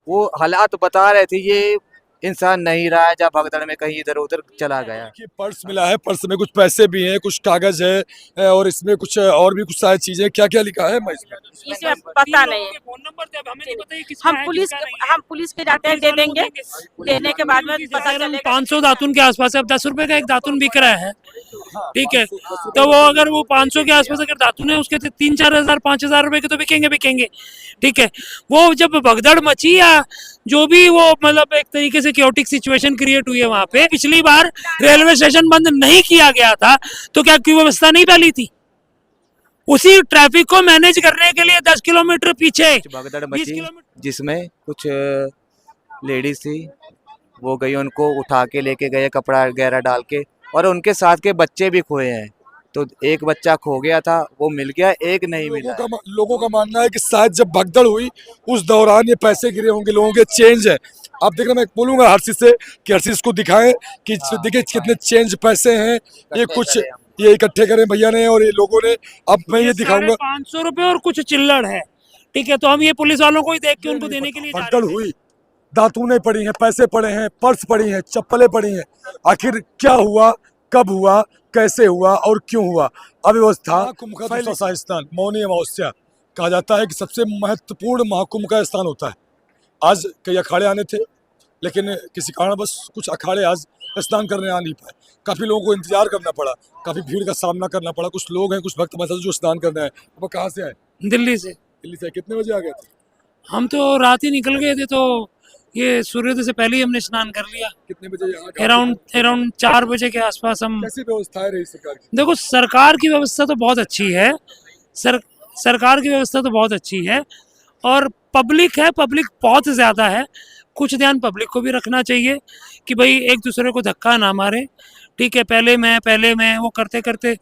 वो हालात बता रहे थे, ये इंसान नहीं रहा है, जब भगदड़ में कहीं इधर उधर चला गया। कि पर्स मिला है, पर्स में कुछ पैसे भी हैं, कुछ कागज है और इसमें कुछ और भी कुछ सारी चीजें, क्या क्या लिखा है मैं इसमें इसमें पता नहीं है। फोन नंबर थे, अब हमें नहीं पता ये किसका है, किसका नहीं है। हम पुलिस के जाते हैं, दे देंगे, देने के बाद में पता चलेगा। 500 दातुन के आसपास है। अब 10 रुपए का एक दातुन बिक रहा है, ठीक है। तो वो अगर वो 500 के आसपास अगर दातुन है, उसके 3-4 हजार 5,000 रुपए के तो बिकेंगे, ठीक है। वो जब भगदड़ मची या जो भी वो मतलब एक तरीके से क्योटिक सिचुएशन क्रिएट हुई है वहां पे, पिछली बार रेलवे स्टेशन बंद नहीं किया गया था तो क्या कोई व्यवस्था नहीं फैली थी? उसी ट्रैफिक को मैनेज करने के लिए 10 किलोमीटर पीछे भगदड़ 20 मची किलोमीटर जिसमें कुछ लेडीज थी, वो गई, उनको उठा के लेके गए कपड़ा वगैरह डाल के, और उनके साथ के बच्चे भी खोए हैं। तो एक बच्चा खो गया था, वो मिल गया, एक नहीं मिला है। लोगों का मानना है कि शायद जब भगदड़ हुई उस दौरान ये पैसे गिरे होंगे, लोगों के चेंज है। आप देख रहे, मैं बोलूंगा हर्षित से कि हर्षित इसको दिखाएं कि देखिए कितने चेंज पैसे हैं, ये कुछ ये इकट्ठे करें भैया ने और ये लोगों ने। अब मैं ये दिखाऊंगा 500 रुपए और कुछ चिल्लड़ है, ठीक है। तो हम ये पुलिस वालों को ही देख के उनको देने के लिए जा भगदड़ रहे थे। हुई, दातूनें पड़ी हैं, पैसे पड़े हैं, पर्स पड़ी हैं, चप्पलें पड़ी हैं। आखिर क्या हुआ, कब हुआ, कैसे हुआ और क्यों हुआ? अव्यवस्था दूसरा स्थान मौनी अमावस्या कहा जाता है कि सबसे महत्वपूर्ण महाकुंभ का स्थान होता है। आज कई अखाड़े आने थे, लेकिन किसी कारणवश कुछ अखाड़े आज स्नान करने आ नहीं पाए। काफी लोगों को इंतजार करना पड़ा, काफी भीड़ का सामना करना पड़ा। कुछ लोग हैं, कुछ भक्त मत जो स्नान करने आए। वो कहाँ से आए? दिल्ली से। दिल्ली से। कितने बजे आ गए थे? हम तो रात ही निकल गए थे, तो ये सूर्योदय से पहले ही हमने स्नान कर लिया। कितने बजे? अराउंड 4 बजे के आसपास हम। कैसी व्यवस्था रही सरकार की? देखो, सरकार की व्यवस्था तो बहुत अच्छी है, सरकार की व्यवस्था तो बहुत अच्छी है, और पब्लिक है, पब्लिक बहुत ज़्यादा है। कुछ ध्यान पब्लिक को भी रखना चाहिए कि भाई एक दूसरे को धक्का ना मारे, ठीक है। पहले मैं वो करते करते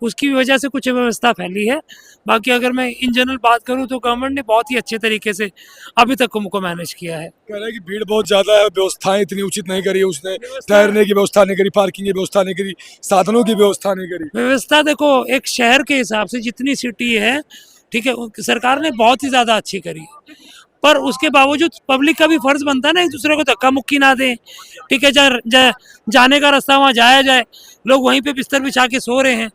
उसकी वजह से कुछ व्यवस्था फैली है। बाकी अगर मैं इन जनरल बात करूं तो गवर्नमेंट ने बहुत ही अच्छे तरीके से अभी तक कुंभ को मैनेज किया है। कह रहे हैं कि भीड़ बहुत ज्यादा है, व्यवस्थाएं इतनी उचित नहीं करी उसने, ठहरने की व्यवस्था नहीं करी, पार्किंग की व्यवस्था नहीं करी, साधनों की व्यवस्था नहीं करी। व्यवस्था देखो, एक शहर के हिसाब से जितनी सिटी है, ठीक है, सरकार ने बहुत ही ज्यादा अच्छी करी है। पर उसके बावजूद पब्लिक का भी फर्ज बनता है ना, एक दूसरे को धक्का मुक्की ना दें, ठीक है। जाने का रास्ता वहाँ जाया जाए। लोग वहीं पे बिस्तर बिछा के सो रहे हैं,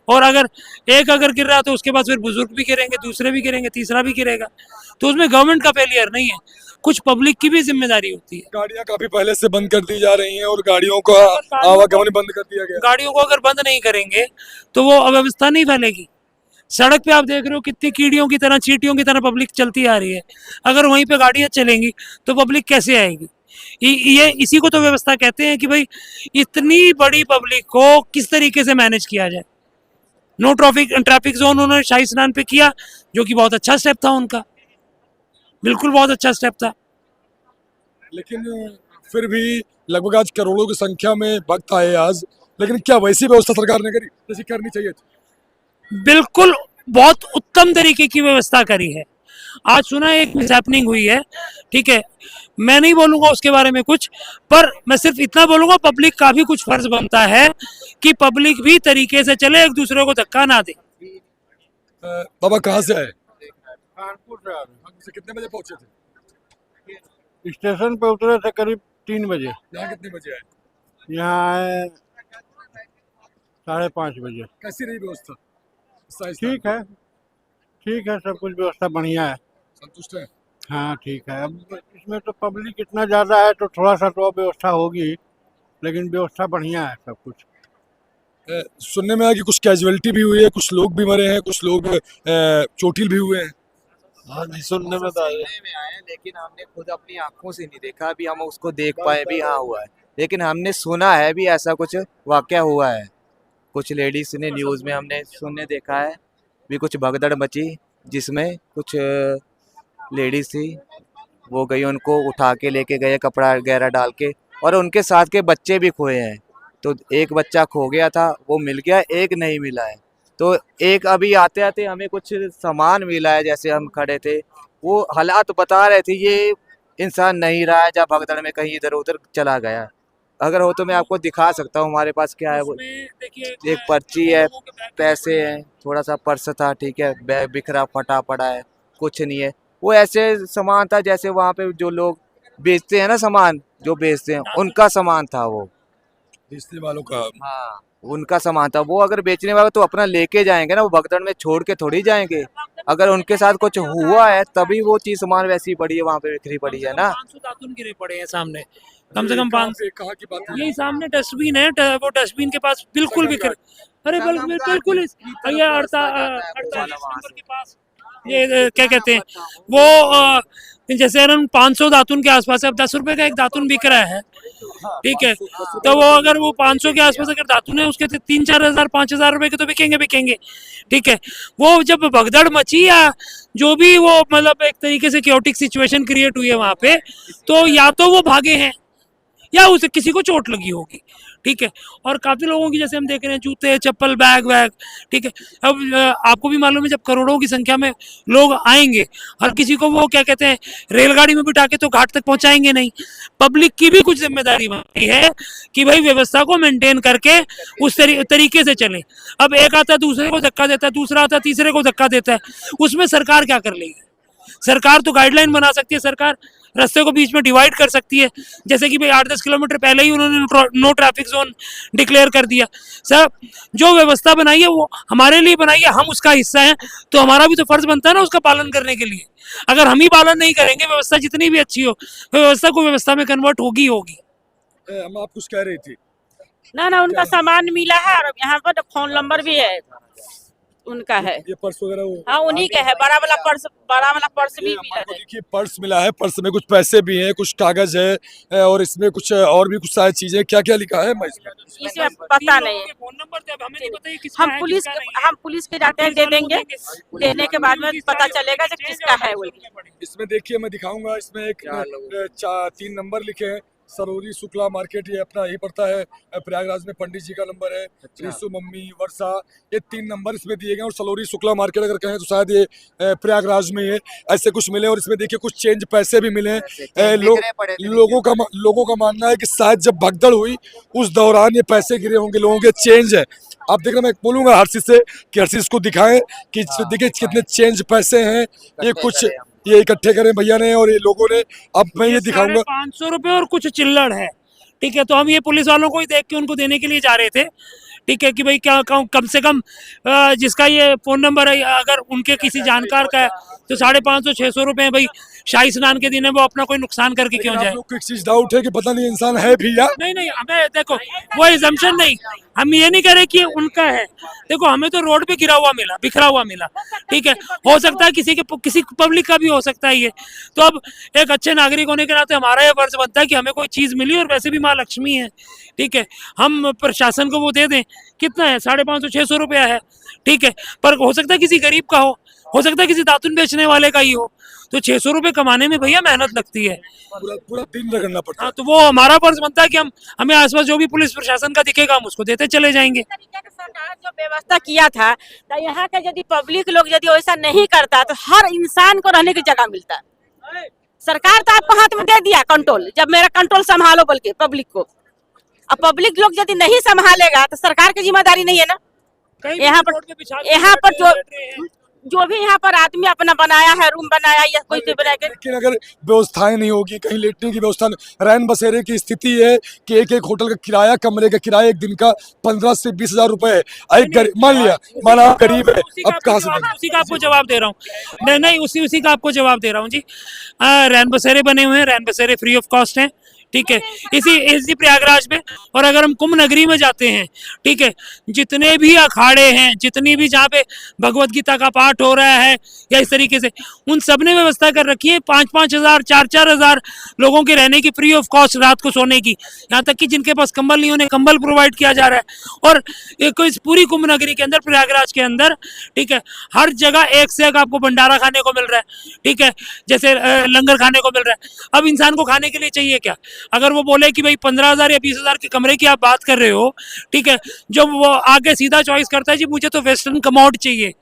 और अगर गिर रहा तो उसके बाद फिर बुजुर्ग भी गिरेंगे, दूसरे भी गिरेंगे, तीसरा भी गिरेगा। तो उसमें गवर्नमेंट का फेलियर नहीं है, कुछ पब्लिक की भी जिम्मेदारी होती है। गाड़ियां काफी पहले से बंद कर दी जा रही हैं और गाड़ियों का आवागमन बंद कर दिया गया। गाड़ियों को अगर बंद नहीं करेंगे तो वो अव्यवस्था नहीं फैलेगी। सड़क पे आप देख रहे हो कितनी कीड़ियों की तरह, चींटियों की तरह पब्लिक चलती आ रही है। अगर वहीं पे गाड़ियां चलेंगी तो पब्लिक कैसे आएगी? ये इसी को तो व्यवस्था कहते हैं कि भाई इतनी बड़ी पब्लिक को किस तरीके से मैनेज किया जाए। नो ट्रैफिक जोन उन्होंने शाही स्नान पे किया, जो कि बहुत अच्छा स्टेप था उनका, बिल्कुल बहुत अच्छा स्टेप था। लेकिन फिर भी लगभग आज करोड़ों की संख्या में भक्त आए आज, लेकिन क्या वैसी व्यवस्था सरकार ने करी जैसी करनी चाहिए थी? बिल्कुल बहुत उत्तम तरीके की व्यवस्था करी है। आज सुना है एक मिसहैपनिंग हुई है, ठीक है। मैं नहीं बोलूंगा उसके बारे में कुछ, पर मैं सिर्फ इतना बोलूंगा, पब्लिक का भी कुछ फर्ज बनता है कि पब्लिक भी तरीके से चले, एक दूसरे को धक्का ना दे। बाबा कहाँ से आए? कानपुर से आ रहे से कितने बजे पहुंचे थे? हैं। स्टेशन पे उतरे थे करीब 3 बजे। यहाँ कितने बजे आए? यहाँ आए 5:30 बजे। कैसी रही व्यवस्था? ठीक है, ठीक है, सब कुछ व्यवस्था बढ़िया है। संतुष्ट है? हाँ ठीक है। अब इसमें तो पब्लिक इतना ज़्यादा है तो थोड़ा सा तो व्यवस्था होगी, लेकिन व्यवस्था बढ़िया है सब कुछ। सुनने में आया कि कुछ कैजुअलिटी भी हुई है, कुछ लोग भी मरे हैं, कुछ लोग चोटिल भी हुए हैं। हाँ जी, सुनने में तो आया। आए, लेकिन हमने खुद अपनी आंखों से नहीं देखा, अभी हम उसको देख पाए भी, हाँ हुआ है, लेकिन हमने सुना है भी ऐसा कुछ वाकया हुआ है। कुछ लेडीज ने न्यूज़ में हमने सुनने देखा है भी, कुछ भगदड़ मची जिसमें कुछ लेडीज थी, वो गई, उनको उठा के लेके गए कपड़ा वगैरह डाल के, और उनके साथ के बच्चे भी खोए हैं। तो एक बच्चा खो गया था, वो मिल गया, एक नहीं मिला है। तो एक अभी आते आते हमें कुछ सामान मिला है, जैसे हम खड़े थे, वो हालात बता रहे थे, ये इंसान नहीं रहा है, जब भगदड़ में कहीं इधर उधर चला गया। अगर हो तो मैं आपको दिखा सकता हूँ, हमारे पास क्या है वो, एक पर्ची है, पैसे हैं, थोड़ा सा पर्स था, ठीक है, बैग बिखरा फटा पड़ा है, कुछ नहीं है। वो ऐसे सामान था जैसे वहाँ पे जो लोग बेचते हैं ना, सामान जो बेचते हैं उनका सामान था वो। बेचने वालों का। हाँ, उनका सामान था वो। अगर बेचने वाला तो अपना लेके जाएंगे ना, वो भगदड़ में छोड़ के थोड़ी जाएंगे। अगर उनके साथ कुछ हुआ है तभी वो चीज सामान वैसी पड़ी है, वहाँ पे बिखरी पड़ी है ना। 500 दातुन गिरे पड़े हैं सामने, कम से कम 500। कहाँ की बात है? यही सामने डस्टबिन है, वो डस्टबिन के पास बिल्कुल बिखरे। अरे बिल्कुल ये 48 नंबर के पास ये क्या कहते हैं वो जैसे हम 500 दातुन के आसपास है। अब 10 रुपए का एक दातुन बिक रहा है, ठीक है, तो वो अगर वो 500 के आसपास अगर दातुन है उसके 3-4 हजार 5,000 रुपए के तो बिकेंगे, ठीक है। वो जब भगदड़ मची या जो भी वो मतलब एक तरीके से क्योटिक सिचुएशन क्रिएट हुई है वहां पे, तो या तो वो भागे हैं या उसे किसी को चोट लगी होगी, ठीक है। और काफी लोगों की जैसे हम देख रहे हैं जूते चप्पल बैग, ठीक है। अब आपको भी मालूम है जब करोड़ों की संख्या में लोग आएंगे, हर किसी को वो क्या कहते हैं रेलगाड़ी में बिठा के तो घाट तक पहुंचाएंगे नहीं। पब्लिक की भी कुछ जिम्मेदारी बनती है कि भाई व्यवस्था को मेंटेन करके उस तरीके से चले। अब एक आता दूसरे को धक्का देता है, दूसरा आता तीसरे को धक्का देता है, उसमें सरकार क्या कर लेगी? सरकार तो गाइडलाइन बना सकती है, सरकार रास्ते को बीच में डिवाइड कर सकती है, जैसे कि भाई 8-10 किलोमीटर पहले ही उन्होंने नो ट्रैफिक जोन डिक्लेयर कर दिया। सर जो व्यवस्था बनाई है वो हमारे लिए बनाई है, हम उसका हिस्सा हैं, तो हमारा भी तो फर्ज बनता है ना उसका पालन करने के लिए। अगर हम ही पालन नहीं करेंगे, व्यवस्था जितनी भी अच्छी हो, व्यवस्था को व्यवस्था में कन्वर्ट होगी। हम आप कुछ कह रही थी? ना उनका सामान मिला है और यहाँ पर फोन नंबर भी है उनका है। ये पर्स वगैरह वो? हाँ उन्हीं का है, बड़ा वाला पर्स भी मिला है। देखिए पर्स मिला है, पर्स में कुछ पैसे भी हैं, कुछ कागज है और इसमें कुछ और भी कुछ सारी चीजें। क्या क्या लिखा है मैं इसमें पता नहीं है। फोन नंबर थे, अब हमें नहीं पता ये किसका है, हम पुलिस के जाते हैं, दे देंगे, देने के बाद में पता चलेगा कि किसका है वो। इसमें देखिए मैं दिखाऊंगा, इसमें एक 3 नंबर लिखे हैं। सरोरी शुक्ला मार्केट, ये अपना ही पड़ता है प्रयागराज में, पंडित जी का नंबर है। रिसु मम्मी वर्षा, ये 3 नंबर इसमें दिए गए। और सलोरी शुक्ला मार्केट अगर कहें तो शायद ये प्रयागराज में ये ऐसे कुछ मिले। और इसमें देखिए कुछ चेंज पैसे भी मिले हैं। लोगों का मानना है कि शायद जब भगदड़ हुई उस दौरान ये पैसे गिरे होंगे, लोगों के चेंज है। आप देख रहे, मैं बोलूंगा हर्षित से कि हर्षित इसको दिखाएं कि देखिए कितने चेंज पैसे हैं। ये कुछ ये इकट्ठे करें भैया ने और ये लोगों ने। अब मैं ये दिखाऊंगा 500 रुपए और कुछ चिल्लड़ है, ठीक है। तो हम ये पुलिस वालों को ही देख के उनको देने के लिए जा रहे थे, ठीक है, कि भाई क्या कम से कम जिसका ये फोन नंबर है अगर उनके किसी जानकार का है तो 550-600 रुपए भाई शाही स्नान के दिन है, वो अपना कोई नुकसान करके क्यों जाए। एक चीज डाउट है कि पता नहीं इंसान है भी या नहीं हमें देखो वो एजम्पशन नहीं, हम ये नहीं कह रहे कि उनका है। देखो हमें तो रोड पे बिखरा हुआ मिला, ठीक है। हो सकता है किसी पब्लिक का भी हो सकता है ये। तो अब एक अच्छे नागरिक होने के नाते हमारा ये फर्ज बनता है कि हमें कोई चीज मिली, और वैसे भी माँ लक्ष्मी है, ठीक है, हम प्रशासन को वो दे दें। कितना है? 550-600 रुपया है, ठीक है। पर हो सकता है किसी गरीब का हो सकता है किसी दातुन बेचने वाले का ही हो। तो 600 रुपए कमाने में भैया मेहनत लगती है, पूरा दिन रगड़ना पड़ता है। हाँ, तो वो हमारा फर्ज बनता है कि हमें आसपास जो भी पुलिस प्रशासन का दिखेगा हम उसको देते चले जाएंगे। सरकार जो व्यवस्था किया था, तो यहाँ के यदि पब्लिक लोग यदि वैसा नहीं करता तो हर इंसान को रहने की जगह मिलता। सरकार तो आपको हाथ में दे दिया कंट्रोल, जब मेरा कंट्रोल संभालो बोल के पब्लिक को। अब पब्लिक लोग यदि नहीं संभालेगा तो सरकार की जिम्मेदारी नहीं है ना। यहाँ पर जो भी यहाँ पर आदमी अपना बनाया है, रूम बनाया या कोई भी बनाया, लेकिन अगर व्यवस्थाएं नहीं होगी, कहीं लेटने की व्यवस्था, रैन बसेरे की स्थिति है कि एक होटल का किराया, कमरे का किराया एक दिन का 15 से 20 हजार रुपए है। माना आप गरीब है, अब कहाँ से उसी का आपको जवाब दे रहा हूँ। नहीं उसी का आपको जवाब दे रहा हूँ जी। रैन बसेरे बने हुए हैं, रैन बसेरे फ्री ऑफ कॉस्ट हैं, ठीक है, इसी प्रयागराज में। और अगर हम कुंभ नगरी में जाते हैं, ठीक है, जितने भी अखाड़े हैं, जितनी भी जहाँ पे भगवत गीता का पाठ हो रहा है या इस तरीके से, उन सब ने व्यवस्था कर रखी है 5-5 हजार 4-4 हजार लोगों के रहने की, फ्री ऑफ कॉस्ट रात को सोने की। यहाँ तक कि जिनके पास कंबल नहीं, उन्हें कंबल प्रोवाइड किया जा रहा है। और इस पूरी कुंभ नगरी के अंदर, प्रयागराज के अंदर, ठीक है, हर जगह एक से एक आपको भंडारा खाने को मिल रहा है, ठीक है, जैसे लंगर खाने को मिल रहा है। अब इंसान को खाने के लिए चाहिए क्या? अगर वो बोले कि भाई 15,000 या 20,000 के कमरे की आप बात कर रहे हो, ठीक है, जब वो आगे सीधा चॉइस करता है जी मुझे तो वेस्टर्न कमोड चाहिए,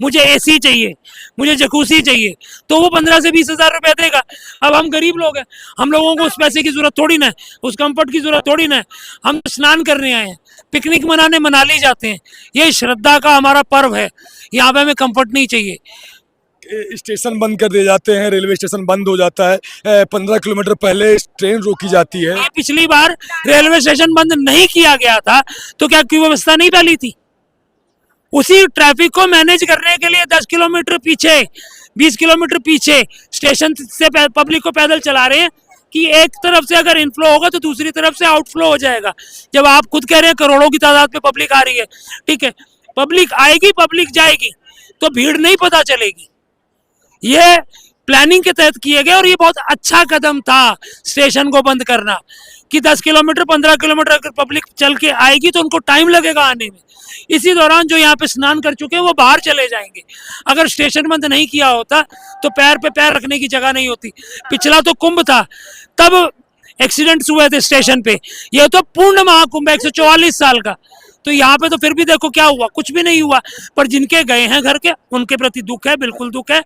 मुझे एसी चाहिए, मुझे जकूसी चाहिए, तो वो 15 से 20 हजार रुपया देगा। अब हम गरीब लोग हैं, हम लोगों को उस पैसे की जरूरत थोड़ी ना है, उस कंफर्ट की जरूरत थोड़ी ना है। हम स्नान करने आए हैं, पिकनिक मनाने मनाली जाते हैं, ये श्रद्धा का हमारा पर्व है, यहाँ पे हमें कंफर्ट नहीं चाहिए। स्टेशन बंद कर दिए जाते हैं, रेलवे स्टेशन बंद हो जाता है, 15 किलोमीटर पहले ट्रेन रोकी जाती है। ये पिछली बार रेलवे स्टेशन बंद नहीं किया गया था तो क्या कोई व्यवस्था नहीं डाली थी? उसी ट्रैफिक को मैनेज करने के लिए 10 किलोमीटर पीछे, 20 किलोमीटर पीछे स्टेशन से पब्लिक को पैदल चला रहे हैं कि एक तरफ से अगर इनफ्लो होगा तो दूसरी तरफ से आउटफ्लो हो जाएगा। जब आप खुद कह रहे हैं करोड़ों की तादाद में पब्लिक आ रही है, ठीक है, पब्लिक आएगी, पब्लिक जाएगी, तो भीड़ नहीं पता चलेगी। ये प्लानिंग के तहत किए गए और ये बहुत अच्छा कदम था स्टेशन को बंद करना कि 10 किलोमीटर 15 किलोमीटर अगर पब्लिक चल के आएगी तो उनको टाइम लगेगा आने में। इसी दौरान जो यहाँ पे स्नान कर चुके हैं वो बाहर चले जाएंगे। अगर स्टेशन बंद नहीं किया होता तो पैर पे पैर रखने की जगह नहीं होती। पिछला तो कुंभ था, तब एक्सीडेंट्स हुए थे स्टेशन पे। ये तो पूर्ण महाकुंभ 144 साल का, तो यहाँ पे तो फिर भी देखो क्या हुआ, कुछ भी नहीं हुआ। पर जिनके गए हैं घर के, उनके प्रति दुख है, बिल्कुल दुख है।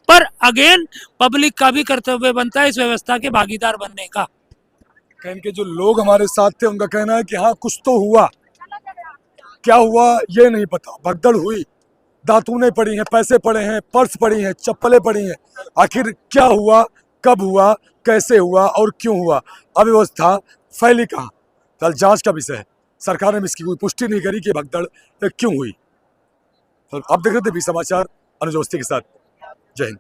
पर अगेन पब्लिक का भी कर्तव्य बनता है इस व्यवस्था के भागीदार बनने का। कहने के जो लोग हमारे साथ थे उनका कहना है कि हाँ कुछ तो हुआ, क्या हुआ ये नहीं पता। भगदड़ हुई, दातूने पड़ी हैं, पैसे पड़े हैं, पर्स पड़ी हैं, चप्पलें पड़ी हैं। आखिर क्या हुआ, कब हुआ, कैसे हुआ और क्यों हुआ, अव्यवस्था फैली कहाँ, कल जांच का विषय है। सरकार ने इसकी कोई पुष्टि नहीं करी कि भगदड़ क्यों हुई। तो अब देख रहे थे भी समाचार अनुज अवस्थी के साथ। जय हिंद।